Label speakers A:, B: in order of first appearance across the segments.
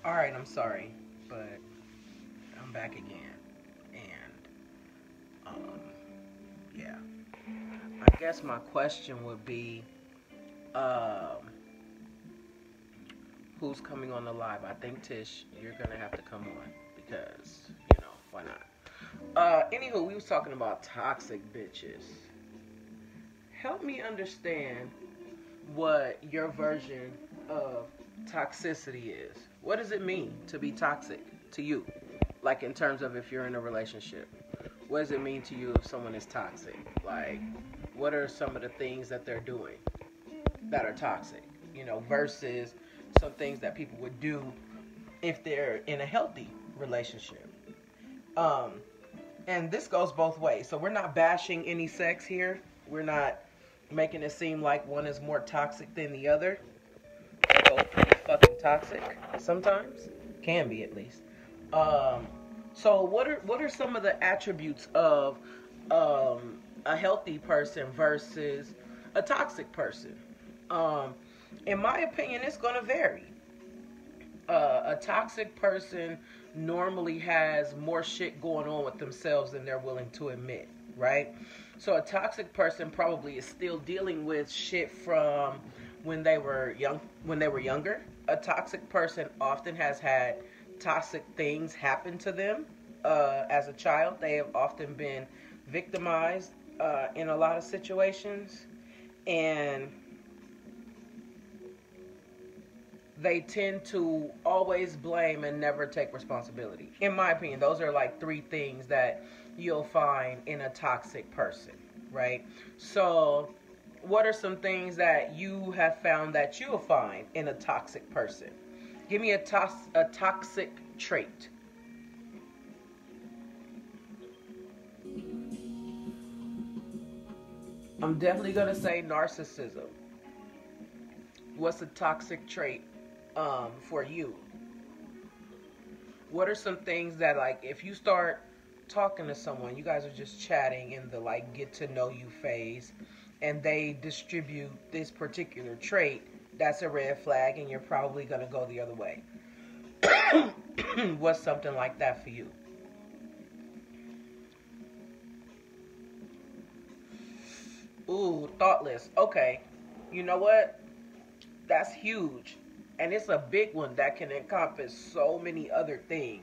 A: Alright, I'm sorry, but I'm back again. And, um, yeah. I guess my question would be, um, who's coming on the live? I think, Tish, you're gonna have to come on because, why not? Anywho, we was talking about toxic bitches. Help me understand what your version of toxicity is. What does it mean to be toxic to you? Like in terms of if you're in a relationship. What does it mean to you if someone is toxic? Like, what are some of the things that they're doing that are toxic? Versus some things that people would do if they're in a healthy relationship. Um, and this goes both ways. So we're not bashing any sex here. We're not making it seem like one is more toxic than the other. They're both pretty fucking toxic sometimes. Can be, at least. So what are some of the attributes of a healthy person versus a toxic person? In my opinion, it's going to vary. A toxic person normally has more shit going on with themselves than they're willing to admit, right? So a toxic person probably is still dealing with shit from when they were younger. A toxic person often has had toxic things happen to them as a child. They have often been victimized in a lot of situations, and they tend to always blame and never take responsibility. In my opinion, those are like three things that you'll find in a toxic person, right? So, what are some things that you have found that you'll find in a toxic person? Give me a toxic trait. I'm definitely going to say narcissism. What's a toxic trait for you? What are some things that, like, if you start talking to someone, you guys are just chatting in the, like, get to know you phase, and they distribute this particular trait, that's a red flag, and you're probably going to go the other way. What's something like that for you? Ooh, thoughtless. Okay. You know what? That's huge. And it's a big one that can encompass so many other things.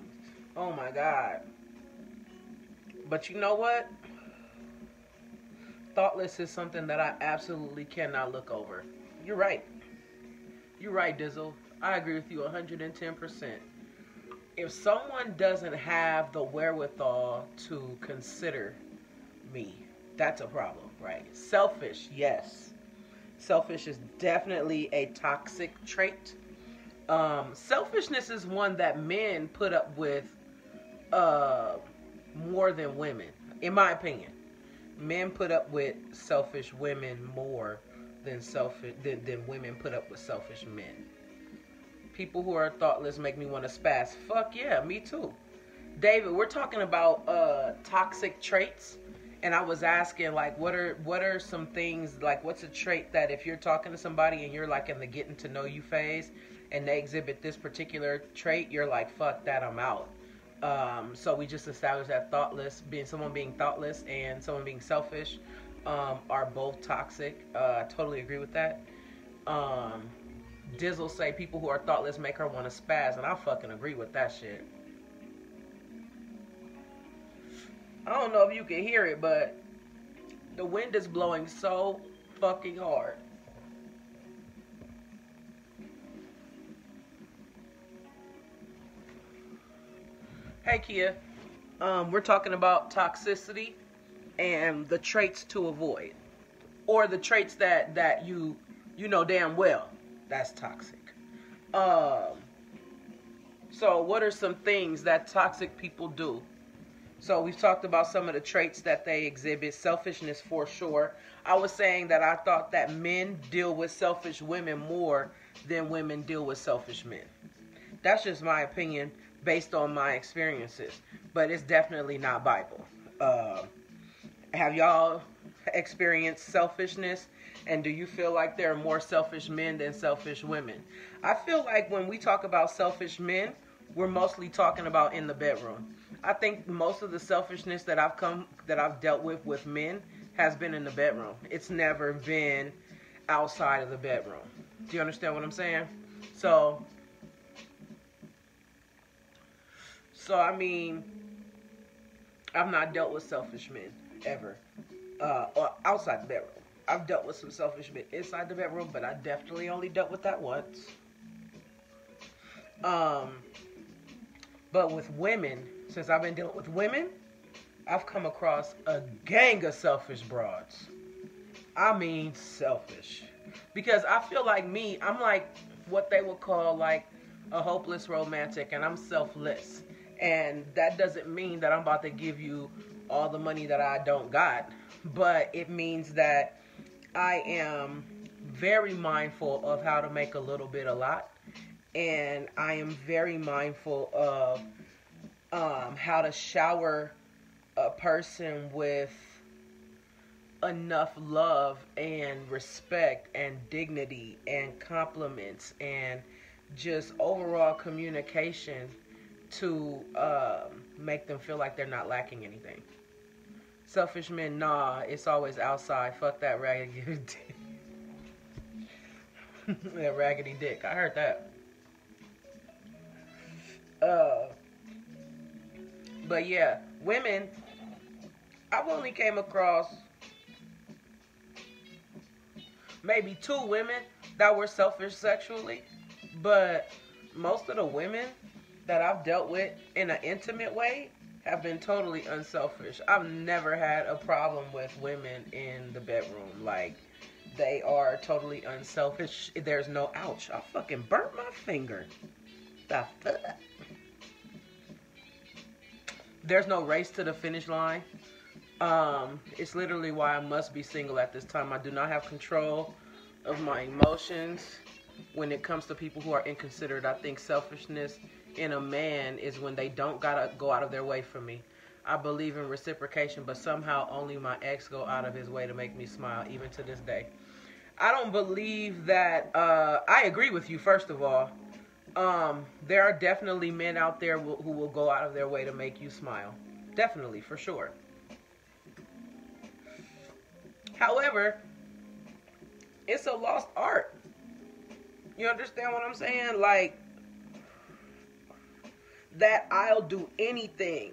A: Oh my God. But you know what? Thoughtless is something that I absolutely cannot look over. You're right. You're right, Dizzle. I agree with you 110%. If someone doesn't have the wherewithal to consider me, that's a problem, right? Selfish, yes. Selfish is definitely a toxic trait. Selfishness is one that men put up with more than women, in my opinion. Men put up with selfish women more than women put up with selfish men. People who are thoughtless make me want to spaz. Fuck yeah, me too. David, we're talking about toxic traits. And I was asking, like, what are some things, like, what's a trait that if you're talking to somebody and you're, like, in the getting to know you phase and they exhibit this particular trait, you're like, fuck that, I'm out. So we just established that someone being thoughtless and someone being selfish are both toxic. I totally agree with that. Dizzle say people who are thoughtless make her want to spaz, and I fucking agree with that shit. I don't know if you can hear it, but the wind is blowing so fucking hard. Hey, Kia. We're talking about toxicity and the traits to avoid. Or the traits that you know damn well that's toxic. So what are some things that toxic people do? So we've talked about some of the traits that they exhibit. Selfishness for sure. I was saying that I thought that men deal with selfish women more than women deal with selfish men. That's just my opinion based on my experiences. But it's definitely not Bible. Have y'all experienced selfishness And do you feel like there are more selfish men than selfish women? I feel like when we talk about selfish men, we're mostly talking about in the bedroom. I think most of the selfishness that I've dealt with men has been in the bedroom. It's never been outside of the bedroom. Do you understand what I'm saying? So I mean, I've not dealt with selfish men ever, or outside the bedroom. I've dealt with some selfish men inside the bedroom, but I definitely only dealt with that once. But with women, since I've been dealing with women, I've come across a gang of selfish broads. I mean selfish. Because I feel like I'm like what they would call like a hopeless romantic, and I'm selfless. And that doesn't mean that I'm about to give you all the money that I don't got. But it means that I am very mindful of how to make a little bit a lot. And I am very mindful of how to shower a person with enough love and respect and dignity and compliments and just overall communication to make them feel like they're not lacking anything. Selfish men, nah, it's always outside. Fuck that raggedy dick. That raggedy dick. I heard that. But yeah, women, I've only came across maybe 2 women that were selfish sexually, but most of the women that I've dealt with in an intimate way have been totally unselfish. I've never had a problem with women in the bedroom. Like, they are totally unselfish. There's no, ouch, I fucking burnt my finger. The fuck? There's no race to the finish line. It's literally why I must be single at this time. I do not have control of my emotions when it comes to people who are inconsiderate. I think selfishness in a man is when they don't gotta go out of their way for me. I believe in reciprocation, but somehow only my ex go out of his way to make me smile, even to this day. I don't believe that, I agree with you, first of all. There are definitely men out there who will go out of their way to make you smile. Definitely, for sure. However, it's a lost art. You understand what I'm saying? Like, that I'll do anything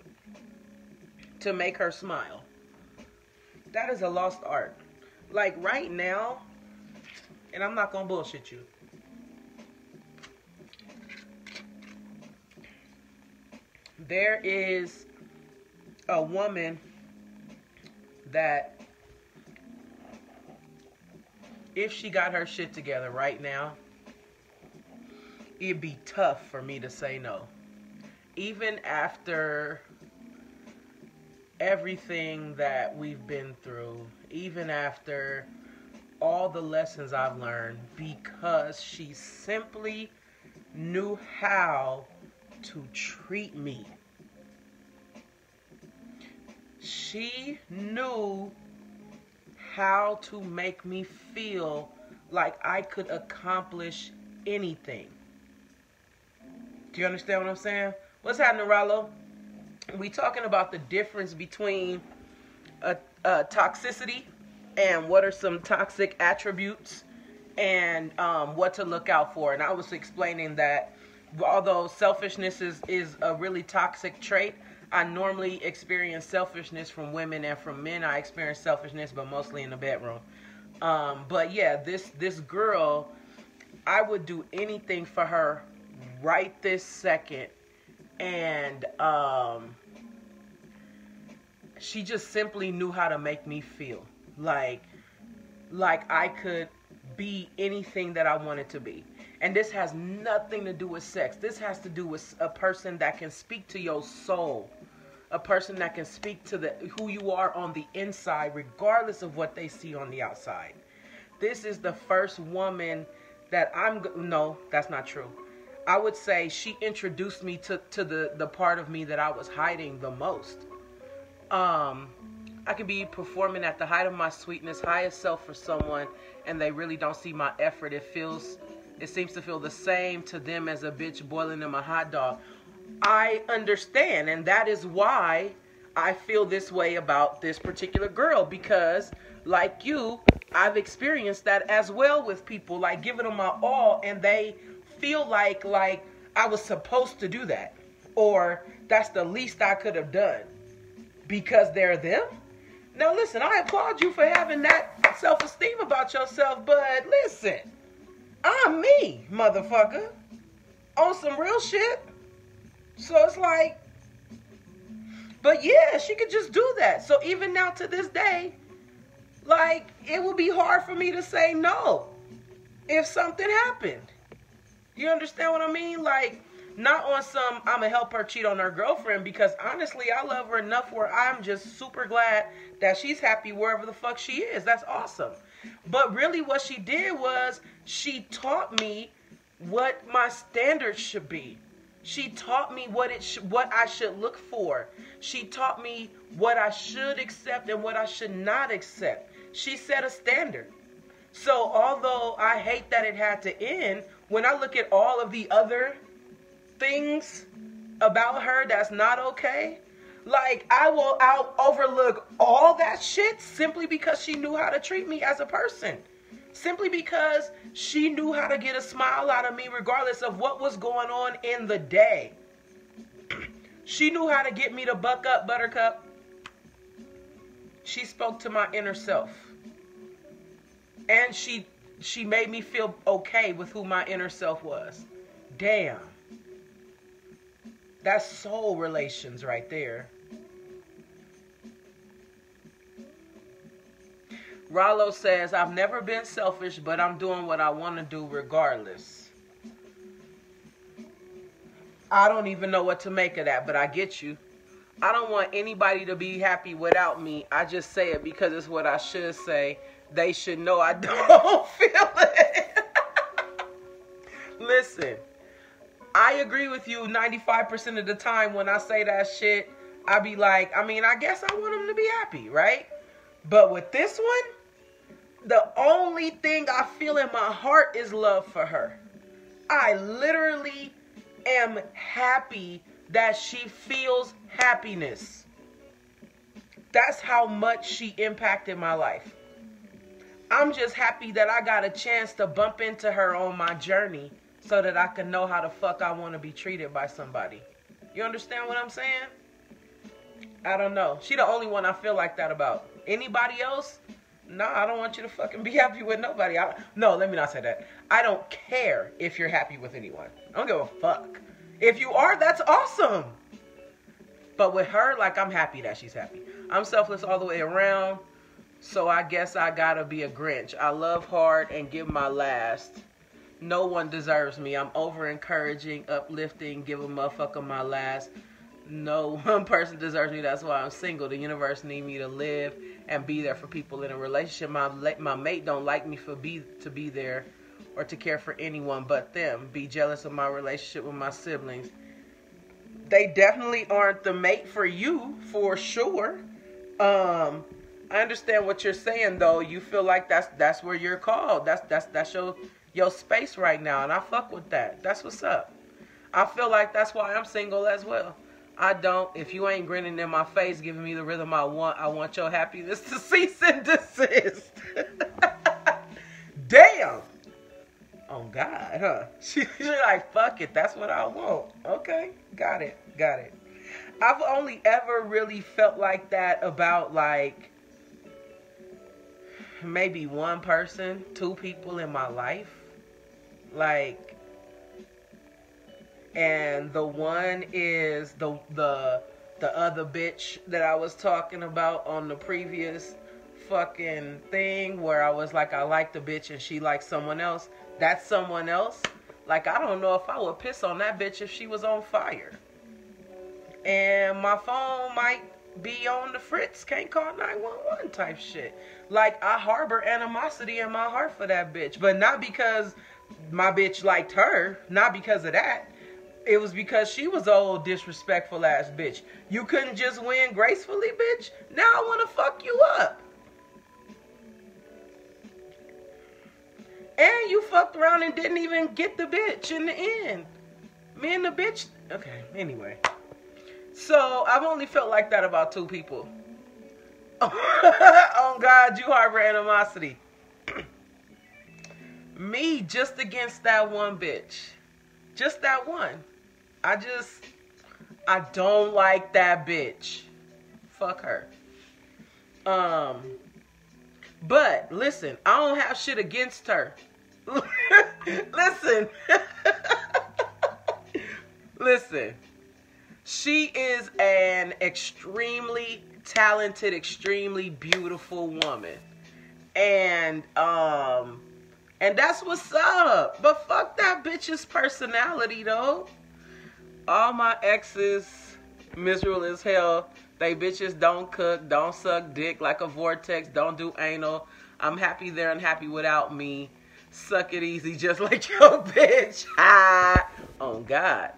A: to make her smile. That is a lost art. Like, right now, and I'm not gonna bullshit you, there is a woman that, if she got her shit together right now, it'd be tough for me to say no. Even after everything that we've been through, even after all the lessons I've learned, because she simply knew how to treat me. She knew how to make me feel like I could accomplish anything. Do you understand what I'm saying? What's happening, Rollo? We talking about the difference between toxicity and what are some toxic attributes and what to look out for. And I was explaining that although selfishness is a really toxic trait, I normally experience selfishness from women, and from men I experience selfishness, but mostly in the bedroom. But yeah, this girl, I would do anything for her right this second. And she just simply knew how to make me feel like I could be anything that I wanted to be. And this has nothing to do with sex. This has to do with a person that can speak to your soul. A person that can speak to who you are on the inside, regardless of what they see on the outside. This is the first woman that no, that's not true. I would say she introduced me to the part of me that I was hiding the most. I can be performing at the height of my sweetness, highest self for someone, and they really don't see my effort. It seems to feel the same to them as a bitch boiling in my hot dog. I understand, and that is why I feel this way about this particular girl, because like you, I've experienced that as well with people, like giving them my all, and they feel like I was supposed to do that, or that's the least I could have done because they're them. Now listen, I applaud you for having that self-esteem about yourself, but listen, I'm me, motherfucker, on some real shit. So it's like, but yeah, she could just do that. So even now to this day, like, it would be hard for me to say no if something happened. You understand what I mean? Like, not on some, I'm going to help her cheat on her girlfriend, because honestly, I love her enough where I'm just super glad that she's happy wherever the fuck she is. That's awesome. But really what she did was she taught me what my standards should be. She taught me what I should look for. She taught me what I should accept and what I should not accept. She set a standard. So although I hate that it had to end, when I look at all of the other things about her that's not okay, like I'll overlook all that shit simply because she knew how to treat me as a person. Simply because she knew how to get a smile out of me regardless of what was going on in the day. She knew how to get me to buck up, buttercup. She spoke to my inner self. And she made me feel okay with who my inner self was. Damn. That's soul relations right there. Rollo says, I've never been selfish, but I'm doing what I want to do regardless. I don't even know what to make of that, but I get you. I don't want anybody to be happy without me. I just say it because it's what I should say. They should know I don't feel it. Listen, I agree with you 95% of the time when I say that shit. I be like, I guess I want them to be happy, right? But with this one, the only thing I feel in my heart is love for her. I literally am happy that she feels happiness. That's how much she impacted my life. I'm just happy that I got a chance to bump into her on my journey so that I can know how the fuck I want to be treated by somebody. You understand what I'm saying? I don't know. She the only one I feel like that about. Anybody else? No, I don't want you to fucking be happy with nobody. No, let me not say that. I don't care if you're happy with anyone. I don't give a fuck. If you are, that's awesome. But with her, like, I'm happy that she's happy. I'm selfless all the way around. So I guess I gotta be a Grinch. I love hard and give my last. No one deserves me. I'm over encouraging, uplifting, give a motherfucker my last. No one person deserves me. That's why I'm single. The universe need me to live and be there for people in a relationship. My mate don't like me to be there or to care for anyone but them. Be jealous of my relationship with my siblings. They definitely aren't the mate for you, for sure. I understand what you're saying though. You feel like that's where you're called. That's your space right now, and I fuck with that. That's what's up. I feel like that's why I'm single as well. I don't. If you ain't grinning in my face, giving me the rhythm I want your happiness to cease and desist. Damn. Oh God, huh? She's like, fuck it. That's what I want. Okay, got it. I've only ever really felt like that about like maybe one person, two people in my life. Like, and the one is the other bitch that I was talking about on the previous fucking thing where I was like, I like the bitch and she likes someone else. That's someone else. Like, I don't know if I would piss on that bitch if she was on fire. And my phone might be on the fritz, can't call 911 type shit. Like, I harbor animosity in my heart for that bitch. But not because my bitch liked her. Not because of that. It was because she was an old disrespectful ass bitch. You couldn't just win gracefully, bitch. Now I want to fuck you up. And you fucked around and didn't even get the bitch in the end. Me and the bitch. Okay, anyway. So I've only felt like that about 2 people. Oh God, you harbor animosity. Me just against that one bitch. Just that one. I don't like that bitch. Fuck her. But listen, I don't have shit against her. Listen. Listen. She is an extremely talented, extremely beautiful woman. And that's what's up. But fuck that bitch's personality though. All my exes, miserable as hell. They bitches don't cook, don't suck dick like a vortex, don't do anal. I'm happy they're unhappy without me. Suck it easy just like your bitch. Oh God.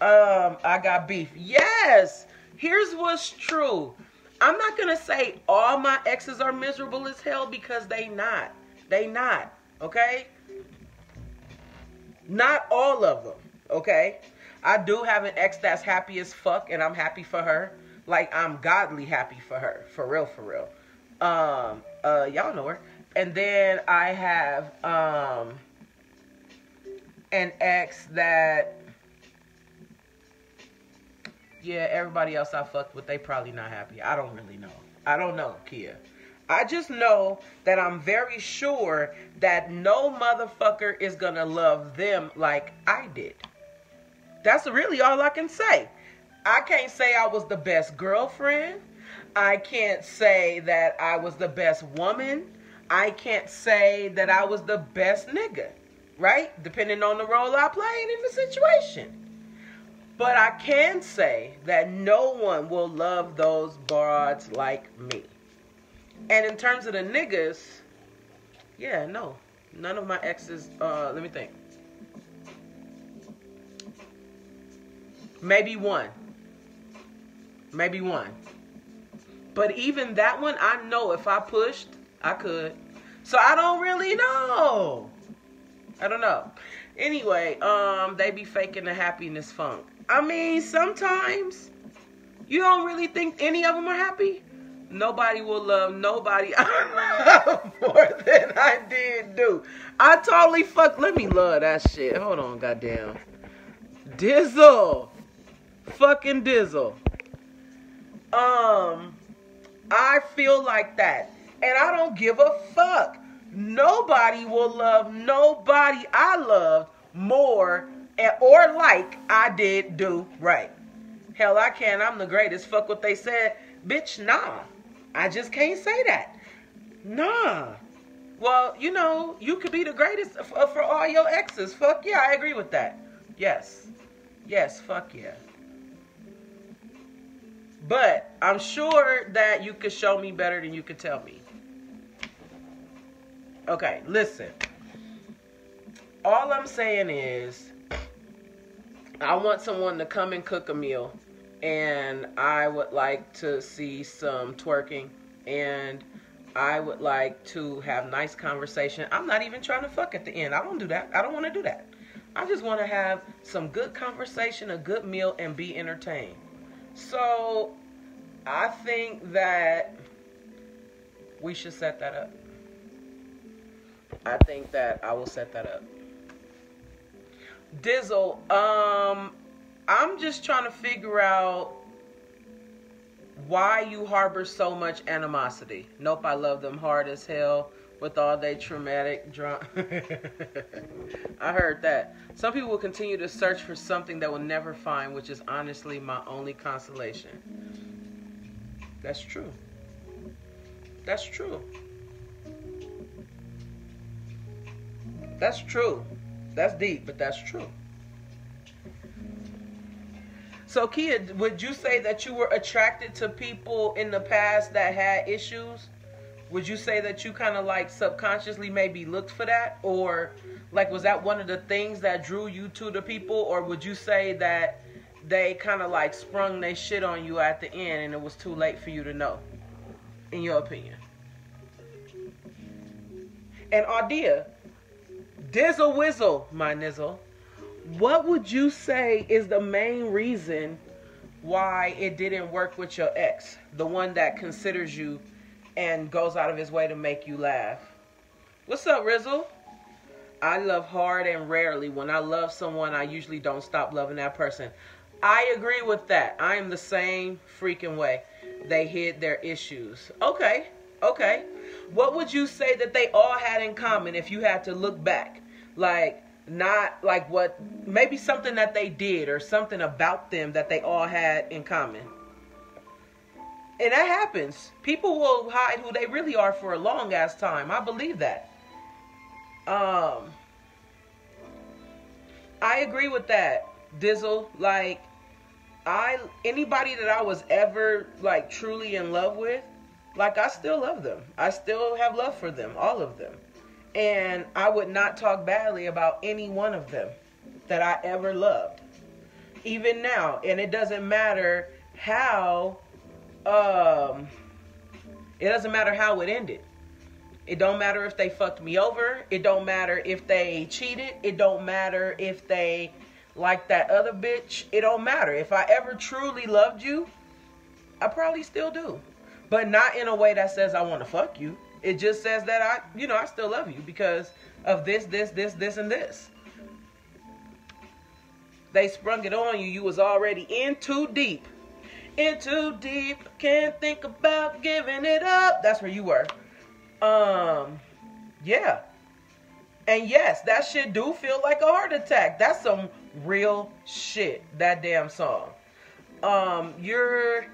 A: I got beef. Yes. Here's what's true. I'm not going to say all my exes are miserable as hell because they not. They not. Okay? Not all of them. Okay? I do have an ex that's happy as fuck and I'm happy for her. Like I'm godly happy for her. For real, for real. Y'all know her. And then I have an ex that, yeah, everybody else I fucked with, they probably not happy. I don't really know. I don't know, Kia. I just know that I'm very sure that no motherfucker is gonna love them like I did. That's really all I can say. I can't say I was the best girlfriend. I can't say that I was the best woman. I can't say that I was the best nigga, right? Depending on the role I played in the situation. But I can say that no one will love those broads like me. And in terms of the niggas, yeah, no. None of my exes, let me think. Maybe one. Maybe one. But even that one, I know if I pushed, I could. So I don't really know. I don't know. Anyway, they be faking the happiness funk. I mean, sometimes you don't really think any of them are happy. Nobody will love nobody I love more than I did do. I totally let me love that shit. Hold on, goddamn. Dizzle. Fucking Dizzle. I feel like that. And I don't give a fuck. Nobody will love nobody I loved more or like I did do right. Hell, I can. I'm the greatest. Fuck what they said. Bitch, nah. I just can't say that. Nah. Well, you know, you could be the greatest for all your exes. Fuck yeah, I agree with that. Yes. Yes, fuck yeah. But I'm sure that you could show me better than you could tell me. Okay, listen. All I'm saying is, I want someone to come and cook a meal, and I would like to see some twerking, and I would like to have nice conversation. I'm not even trying to fuck at the end. I don't do that. I don't want to do that. I just want to have some good conversation, a good meal, and be entertained. So, I think that we should set that up. I think that I will set that up. Dizzle, I'm just trying to figure out why you harbor so much animosity. Nope, I love them hard as hell with all their traumatic drama. I heard that. Some people will continue to search for something that will never find, which is honestly my only consolation. That's true. That's true. That's true. That's deep, but that's true. So, Kia, would you say that you were attracted to people in the past that had issues? Would you say that you kind of like subconsciously maybe looked for that? Or like, was that one of the things that drew you to the people? Or would you say that they kind of like sprung their shit on you at the end and it was too late for you to know, in your opinion? And Ardea, Dizzle Whizzle, my nizzle, what would you say is the main reason why it didn't work with your ex, the one that considers you and goes out of his way to make you laugh? What's up, Rizzle? I love hard and rarely. When I love someone, I usually don't stop loving that person. I agree with that. I am the same freaking way. They hid their issues. Okay. What would you say that they all had in common if you had to look back? Like, not like what, maybe something that they did or something about them that they all had in common. And that happens. People will hide who they really are for a long ass time. I believe that. I agree with that, Dizzle. Like, anybody that I was ever like truly in love with, like, I still love them. I still have love for them, all of them. And I would not talk badly about any one of them that I ever loved. Even now. And it doesn't matter how it ended. It don't matter if they fucked me over. It don't matter if they cheated. It don't matter if they like that other bitch. It don't matter. If I ever truly loved you, I probably still do. But not in a way that says I want to fuck you. It just says that I still love you because of this, and this. They sprung it on you. You was already in too deep. In too deep. Can't think about giving it up. That's where you were. Yeah. And yes, that shit do feel like a heart attack. That's some real shit, that damn song. You're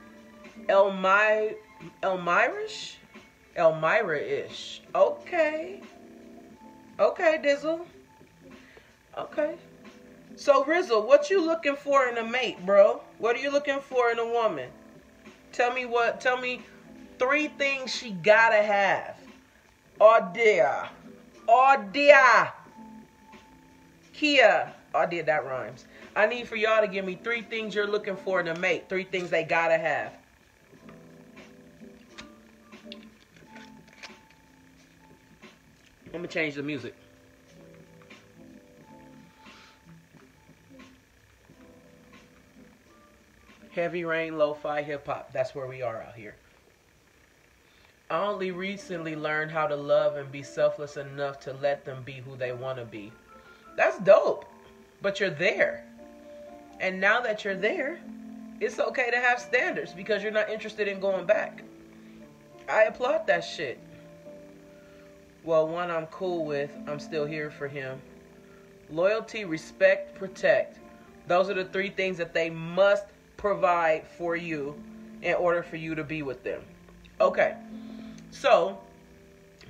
A: Elmira-ish? Okay. Okay, Dizzle. Okay. So, Rizzle, what you looking for in a mate, bro? What are you looking for in a woman? Tell me 3 things she gotta have. Ardea. Kia. Ardea, that rhymes. I need for y'all to give me 3 things you're looking for in a mate. 3 things they gotta have. I'm gonna change the music. Heavy rain, lo-fi, hip-hop. That's where we are out here. I only recently learned how to love and be selfless enough to let them be who they want to be. That's dope. But you're there. And now that you're there, it's okay to have standards because you're not interested in going back. I applaud that shit. Well, one I'm cool with. I'm still here for him. Loyalty, respect, protect. Those are the 3 things that they must provide for you in order for you to be with them. Okay. So,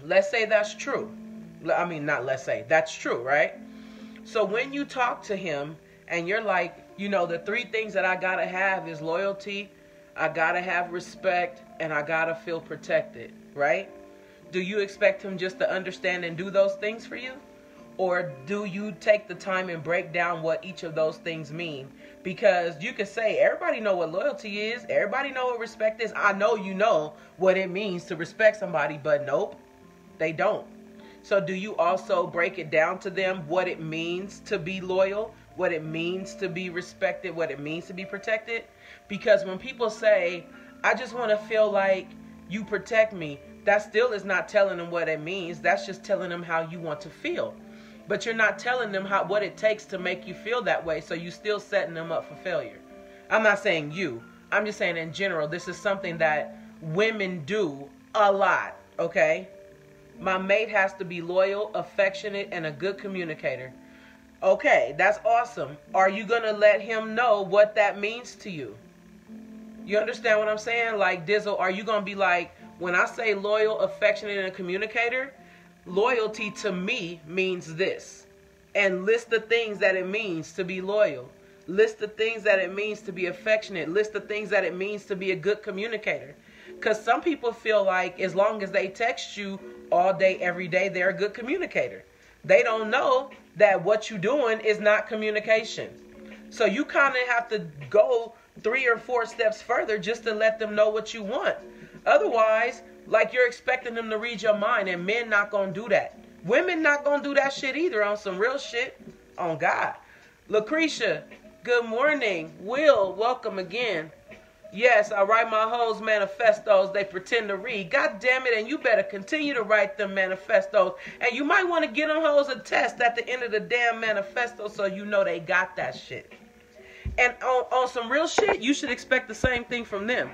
A: let's say that's true. I mean, not let's say. That's true, right? So, when you talk to him and you're like, the 3 things that I gotta have is loyalty, I gotta have respect, and I gotta feel protected, right? Do you expect him just to understand and do those things for you? Or do you take the time and break down what each of those things mean? Because you could say, everybody know what loyalty is. Everybody know what respect is. I know you know what it means to respect somebody, but nope, they don't. So do you also break it down to them what it means to be loyal, what it means to be respected, what it means to be protected? Because when people say, I just want to feel like you protect me, that still is not telling them what it means. That's just telling them how you want to feel. But you're not telling them what it takes to make you feel that way, so you're still setting them up for failure. I'm not saying you. I'm just saying in general, this is something that women do a lot, okay? My mate has to be loyal, affectionate, and a good communicator. Okay, that's awesome. Are you going to let him know what that means to you? You understand what I'm saying? Like, Dizzle, are you going to be like, when I say loyal, affectionate, and a communicator, loyalty to me means this. And list the things that it means to be loyal. List the things that it means to be affectionate. List the things that it means to be a good communicator. Because some people feel like as long as they text you all day, every day, they're a good communicator. They don't know that what you're doing is not communication. So you kind of have to go 3 or 4 steps further just to let them know what you want. Otherwise, like, you're expecting them to read your mind, and men not going to do that. Women not going to do that shit either, on some real shit. On God. Lucretia, good morning. Will, welcome again. Yes, I write my hoes manifestos they pretend to read. God damn it, and you better continue to write them manifestos. And you might want to get them hoes a test at the end of the damn manifesto so you know they got that shit. And on some real shit, you should expect the same thing from them.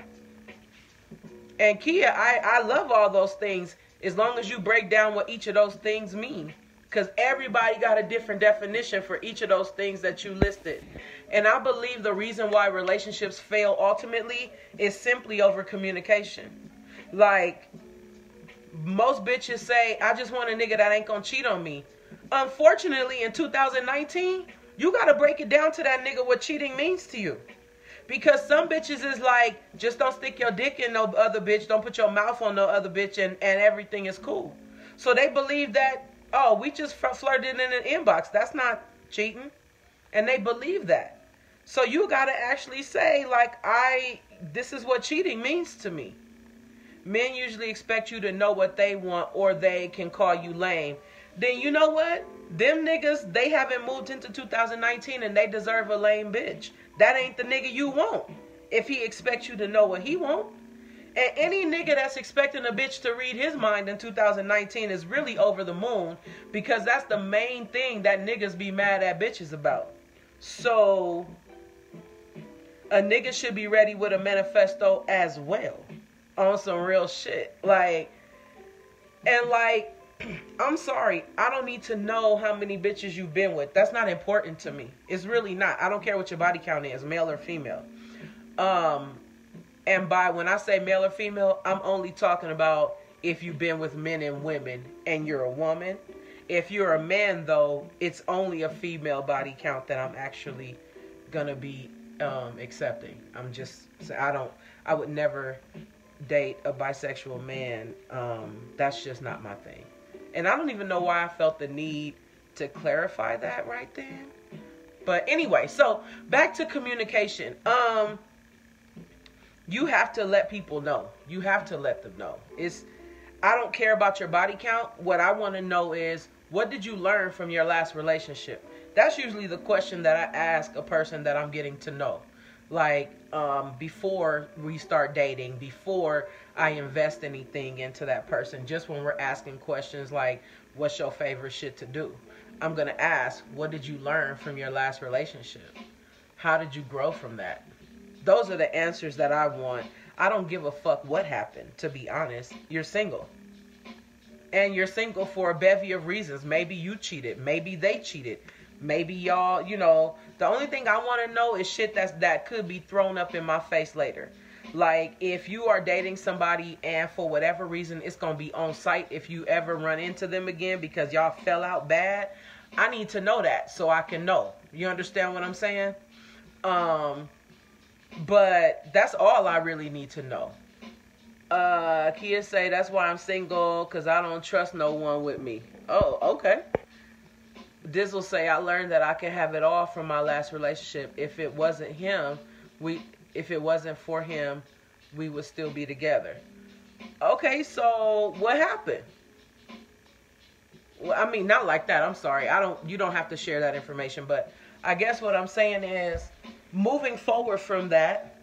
A: And Kia, I love all those things as long as you break down what each of those things mean. Because everybody got a different definition for each of those things that you listed. And I believe the reason why relationships fail ultimately is simply over communication. Like, most bitches say, I just want a nigga that ain't gonna cheat on me. Unfortunately, in 2019, you gotta break it down to that nigga what cheating means to you. Because some bitches is like, just don't stick your dick in no other bitch, don't put your mouth on no other bitch, and everything is cool. So they believe that, oh, we just flirted in an inbox. That's not cheating. And they believe that. So you got to actually say, like, this is what cheating means to me. Men usually expect you to know what they want, or they can call you lame. Then you know what? Them niggas, they haven't moved into 2019 and they deserve a lame bitch. That ain't the nigga you want if he expects you to know what he want. And any nigga that's expecting a bitch to read his mind in 2019 is really over the moon, because that's the main thing that niggas be mad at bitches about. So a nigga should be ready with a manifesto as well, on some real shit. Like, and like, I'm sorry, I don't need to know how many bitches you've been with. That's not important to me. It's really not. I don't care what your body count is, male or female. And when I say male or female, I'm only talking about if you've been with men and women and you're a woman. If you're a man, though, it's only a female body count that I'm actually gonna be accepting. I would never date a bisexual man. That's just not my thing. And I don't even know why I felt the need to clarify that right then. But anyway, so back to communication. You have to let people know. You have to let them know. I don't care about your body count. What I want to know is, what did you learn from your last relationship? That's usually the question that I ask a person that I'm getting to know. Like, before we start dating, before I invest anything into that person, just when we're asking questions like, what's your favorite shit to do? I'm going to ask, what did you learn from your last relationship? How did you grow from that? Those are the answers that I want. I don't give a fuck what happened, to be honest. You're single. And you're single for a bevy of reasons. Maybe you cheated. Maybe they cheated. Maybe y'all, the only thing I want to know is shit that could be thrown up in my face later. Like, if you are dating somebody and for whatever reason it's going to be on site if you ever run into them again because y'all fell out bad, I need to know that so I can know. You understand what I'm saying? But that's all I really need to know. Kia say, that's why I'm single, because I don't trust no one with me. Oh, okay. Dizzle say, I learned that I can have it all from my last relationship. If it wasn't for him, we would still be together. Okay, so what happened? Well, I mean, not like that. I'm sorry. You don't have to share that information, but I guess what I'm saying is, moving forward from that,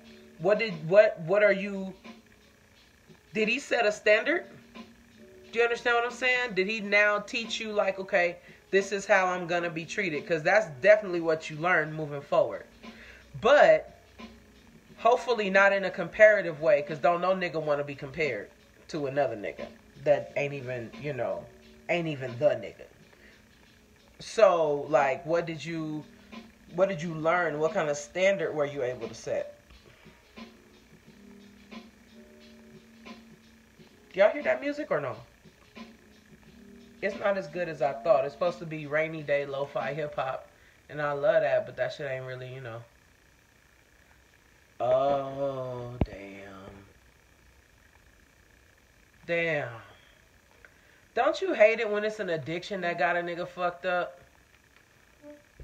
A: did he set a standard? Do you understand what I'm saying? Did he now teach you, like, okay, this is how I'm going to be treated? Because that's definitely what you learn moving forward. But hopefully not in a comparative way, because don't no nigga want to be compared to another nigga that ain't even the nigga. So, like, what did you learn? What kind of standard were you able to set? Do y'all hear that music or no? It's not as good as I thought. It's supposed to be rainy day lo-fi hip-hop, and I love that, but that shit ain't really, Oh, damn. Damn. Don't you hate it when it's an addiction that got a nigga fucked up?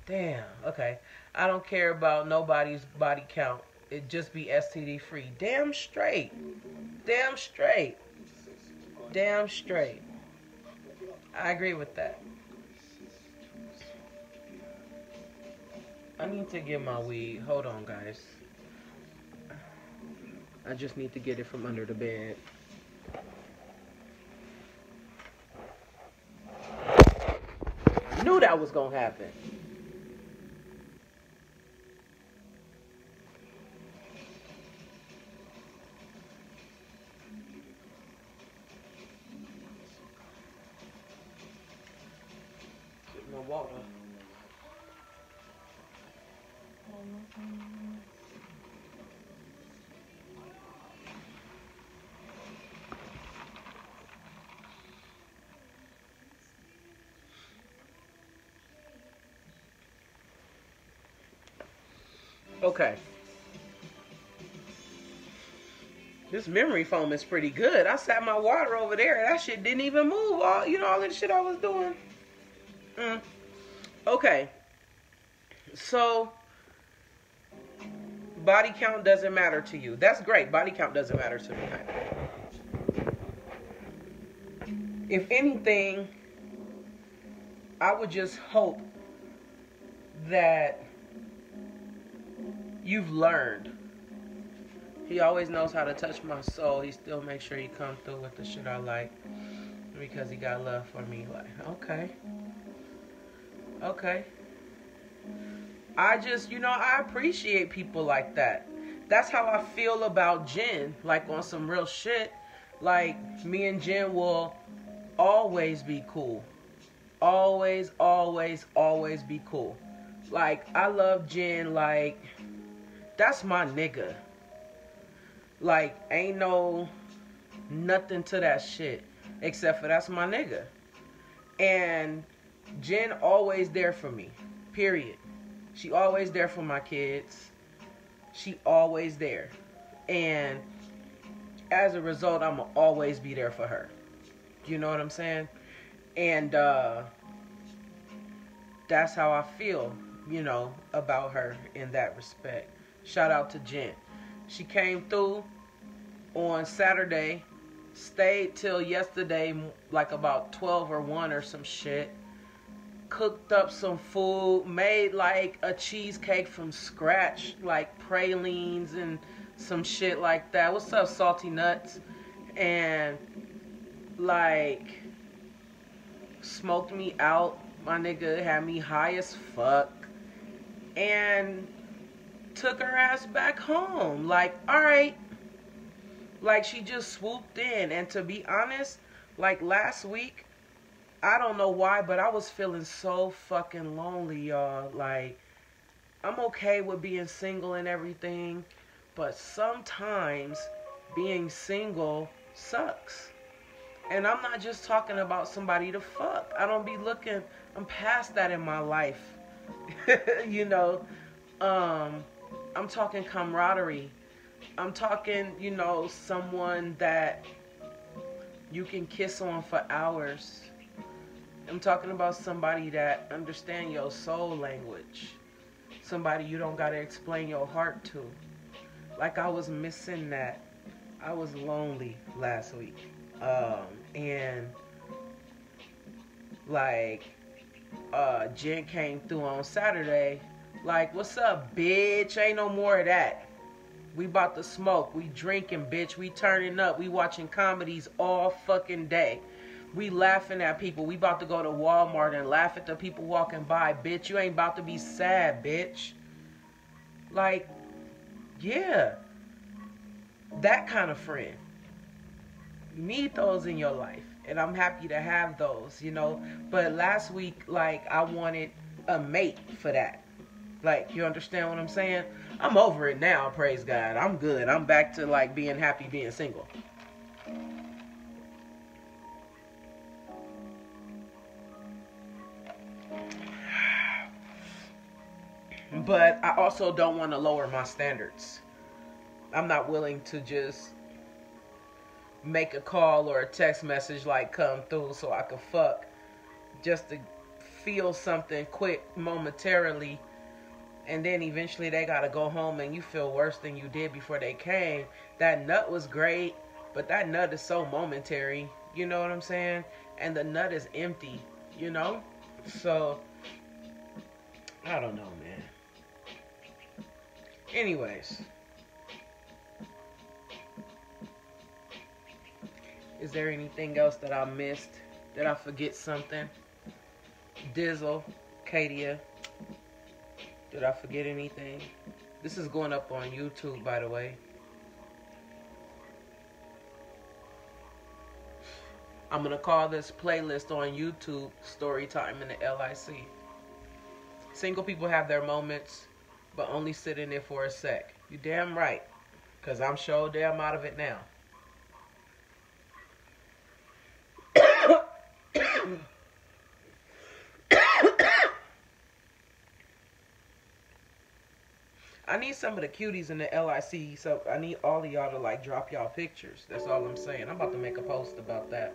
A: Damn. Okay. I don't care about nobody's body count. It just be STD free. Damn straight. Damn straight. Damn straight. I agree with that. I need to get my weed. Hold on, guys. I just need to get it from under the bed. I knew that was gonna happen. Get my water. Okay. This memory foam is pretty good. I sat my water over there. That shit didn't even move. All all of the shit I was doing. Okay. So, body count doesn't matter to you. That's great. Body count doesn't matter to me. If anything, I would just hope that you've learned. He always knows how to touch my soul. He still makes sure he comes through with the shit I like because he got love for me. Like, okay. Okay. I just, I appreciate people like that. That's how I feel about Jen. Like, on some real shit. Like, me and Jen will always be cool. Always, always, always be cool. Like, I love Jen. Like, that's my nigga. Like, ain't no nothing to that shit. Except for that's my nigga. And Jen always there for me. Period. She always there for my kids. She always there. And as a result, I'ma always be there for her. You know what I'm saying? And that's how I feel, about her in that respect. Shout out to Jen. She came through on Saturday, stayed till yesterday, like about 12 or 1 or some shit. Cooked up some food, made like a cheesecake from scratch, like pralines and some shit like that. What's up, Salty Nuts? And like smoked me out. My nigga had me high as fuck. And took her ass back home. Like, alright. Like, she just swooped in. And to be honest, like last week, I don't know why, but I was feeling so fucking lonely, y'all. Like, I'm okay with being single and everything, but sometimes being single sucks. And I'm not just talking about somebody to fuck. I don't be looking, I'm past that in my life. I'm talking camaraderie. I'm talking, someone that you can kiss on for hours. I'm talking about somebody that understand your soul language. Somebody you don't gotta explain your heart to. Like, I was missing that. I was lonely last week. And like, Jen came through on Saturday. Like, what's up, bitch? Ain't no more of that. We about to smoke. We drinking, bitch. We turning up. We watching comedies all fucking day. We laughing at people. We about to go to Walmart and laugh at the people walking by. Bitch, you ain't about to be sad, bitch. Like, yeah. That kind of friend. You need those in your life. And I'm happy to have those, But last week, like, I wanted a mate for that. Like, you understand what I'm saying? I'm over it now, praise God. I'm good. I'm back to, like, being happy being single. But I also don't want to lower my standards. I'm not willing to just make a call or a text message like come through so I could fuck just to feel something quick momentarily, and then eventually they gotta go home and you feel worse than you did before they came. That nut was great, but that nut is so momentary, you know what I'm saying? And the nut is empty, you know? So I don't know, man. Anyways, is there anything else that I missed? Did I forget something? Dizzle, Katia, did I forget anything? This is going up on YouTube, by the way. I'm going to call this playlist on YouTube Story Time in the LIC. Single people have their moments, but only sit in there for a sec. You damn right, because I'm sure damn out of it now. I need some of the cuties in the LIC, so I need all of y'all to like drop y'all pictures. That's all I'm saying. I'm about to make a post about that.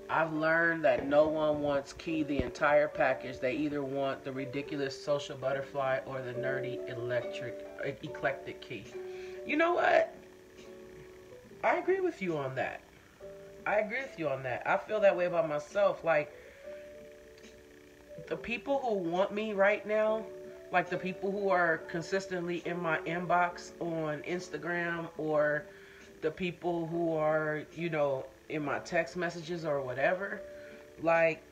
A: I've learned that no one wants Key the entire package. They either want the ridiculous social butterfly or the nerdy eclectic Key. You know what? I agree with you on that. I feel that way about myself. Like, the people who want me right now, like the people who are consistently in my inbox on Instagram, or the people who are, you know, in my text messages or whatever, like,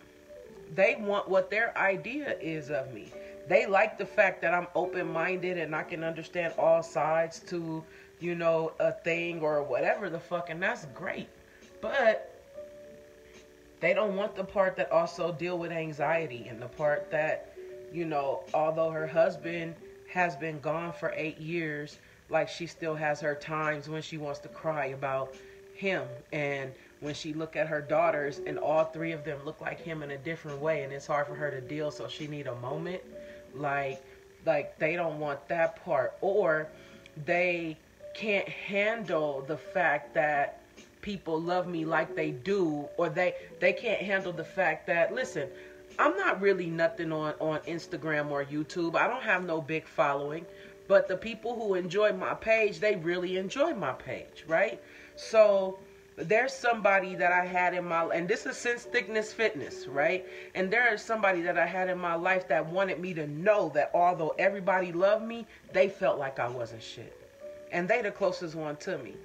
A: they want what their idea is of me. They like the fact that I'm open-minded and I can understand all sides to, you know, a thing or whatever the fuck, and that's great. But they don't want the part that also deal with anxiety, and the part that, you know, although her husband has been gone for 8 years, like, she still has her times when she wants to cry about him, and when she look at her daughters and all 3 of them look like him in a different way, and it's hard for her to deal, so she need a moment. Like they don't want that part, or they can't handle the fact that people love me like they do, or they can't handle the fact that, listen, I'm not really nothing on Instagram or YouTube. I don't have no big following, but the people who enjoy my page, they really enjoy my page, right? So there's somebody that I had in my, and this is since Thickness Fitness, right? And there is somebody that I had in my life that wanted me to know that although everybody loved me, they felt like I wasn't shit. And they the closest one to me.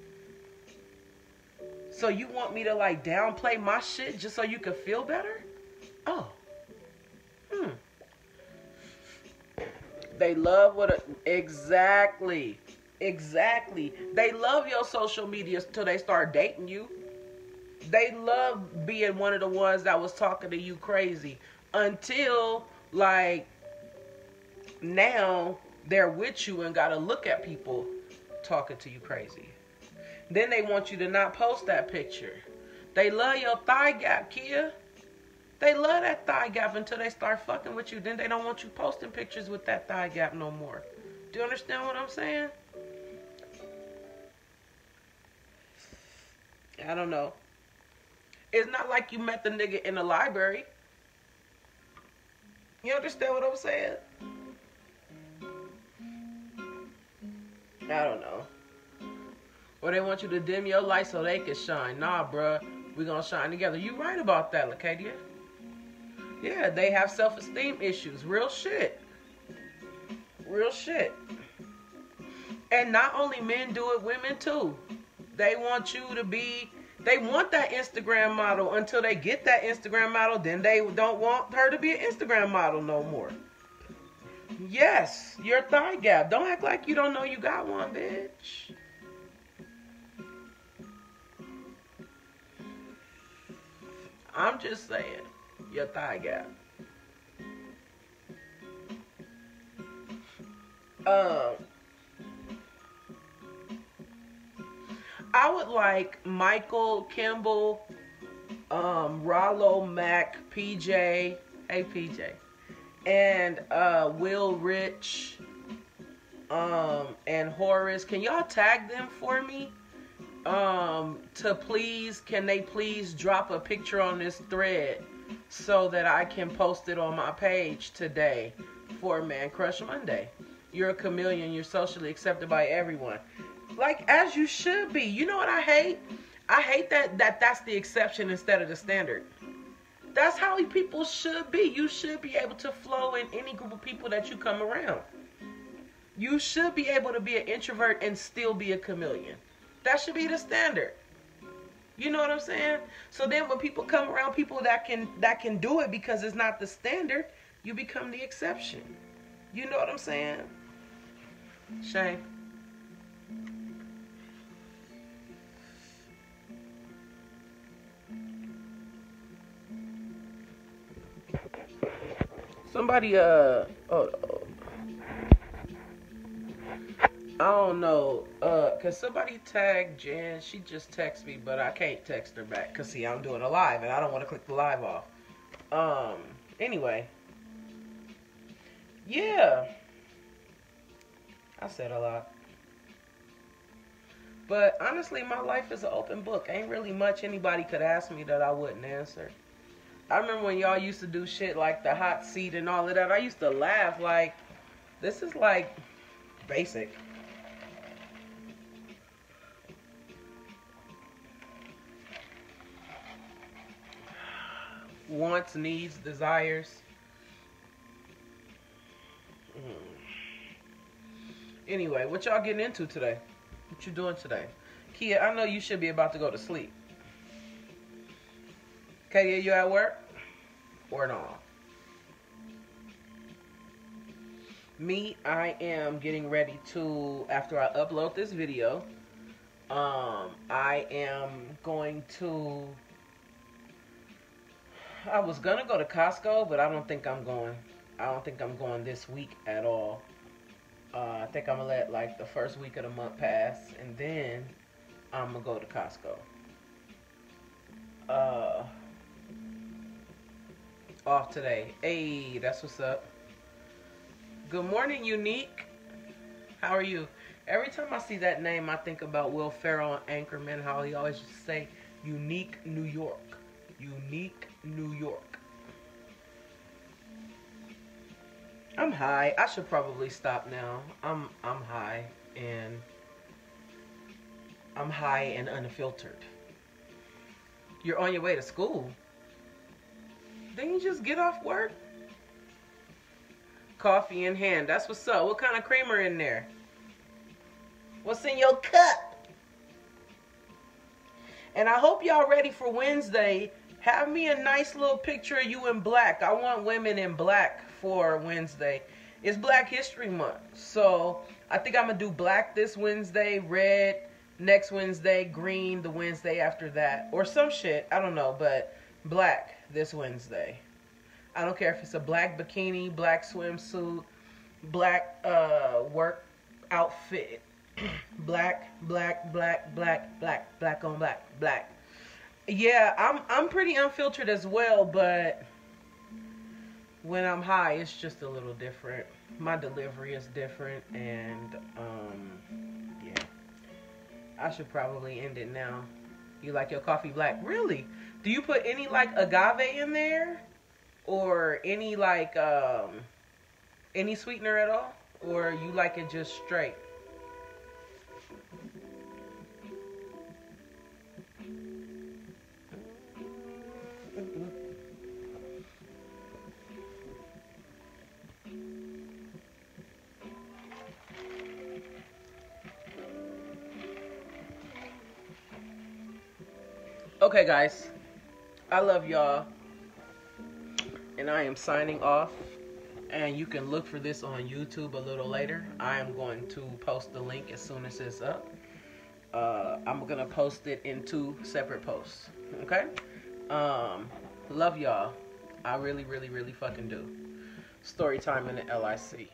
A: So you want me to like downplay my shit just so you can feel better? Oh. They love exactly. They love your social media till they start dating you. They love being one of the ones that was talking to you crazy until like now they're with you and gotta look at people talking to you crazy. Then they want you to not post that picture. They love your thigh gap, Kia. They love that thigh gap until they start fucking with you. Then they don't want you posting pictures with that thigh gap no more. Do you understand what I'm saying? I don't know. It's not like you met the nigga in the library. You understand what I'm saying? I don't know. Or they want you to dim your light so they can shine. Nah, bruh. We gonna shine together. You right about that, Lacadia. Yeah, they have self-esteem issues. Real shit. Real shit. And not only men do it, women too. They want you to be, they want that Instagram model until they get that Instagram model. Then they don't want her to be an Instagram model no more. Yes, your thigh gap. Don't act like you don't know you got one, bitch. I'm just saying, your thigh gap. I would like Michael, Kimball, Rollo, Mac, PJ, hey PJ, and Will Rich, and Horace, can y'all tag them for me? To please, can they please drop a picture on this thread so that I can post it on my page today for Man Crush Monday. You're a chameleon. You're socially accepted by everyone. Like, as you should be. You know what I hate? I hate that's the exception instead of the standard. That's how people should be. You should be able to flow in any group of people that you come around. You should be able to be an introvert and still be a chameleon. That should be the standard. You know what I'm saying? So then when people come around people that can do it because it's not the standard, you become the exception. You know what I'm saying? Shame. Somebody I don't know, cause somebody tagged Jen. She just texted me, but I can't text her back, cause see, I'm doing a live, and I don't want to click the live off. Anyway. Yeah. I said a lot. But honestly, my life is an open book. Ain't really much anybody could ask me that I wouldn't answer. I remember when y'all used to do shit like the hot seat and all of that. I used to laugh like, this is like basic. Wants, needs, desires. Anyway, what y'all getting into today? What you doing today? Kia, I know you should be about to go to sleep. Katie, are you at work? Or not? Me, I am getting ready to, after I upload this video, I am going to, I was going to go to Costco, but I don't think I'm going. I don't think I'm going this week at all. I think I'm going to let like the first week of the month pass, and then I'm going to go to Costco. Off today. Hey, that's what's up. Good morning, Unique. How are you? Every time I see that name, I think about Will Ferrell and Anchorman, how he always used to say, Unique New York. Unique New York. I'm high. I should probably stop now. I'm high and unfiltered. You're on your way to school. Didn't you just get off work? Coffee in hand. That's what's up. What kind of creamer in there? What's in your cup? And I hope y'all ready for Wednesday. Have me a nice little picture of you in black. I want women in black for Wednesday. It's Black History Month. So I think I'm going to do black this Wednesday, red next Wednesday, green the Wednesday after that. Or some shit. I don't know. But black this Wednesday. I don't care if it's a black bikini, black swimsuit, black work outfit. Black on black. Yeah, I'm pretty unfiltered as well, but when I'm high, it's just a little different. My delivery is different, and yeah. I should probably end it now. You like your coffee black? Really? Do you put any like agave in there? Or any like any sweetener at all? Or you like it just straight? Okay, guys. I love y'all. And I am signing off. And you can look for this on YouTube a little later. I am going to post the link as soon as it's up. I'm going to post it in 2 separate posts. Okay? Love y'all. I really, really, really fucking do. Story time in the LIC.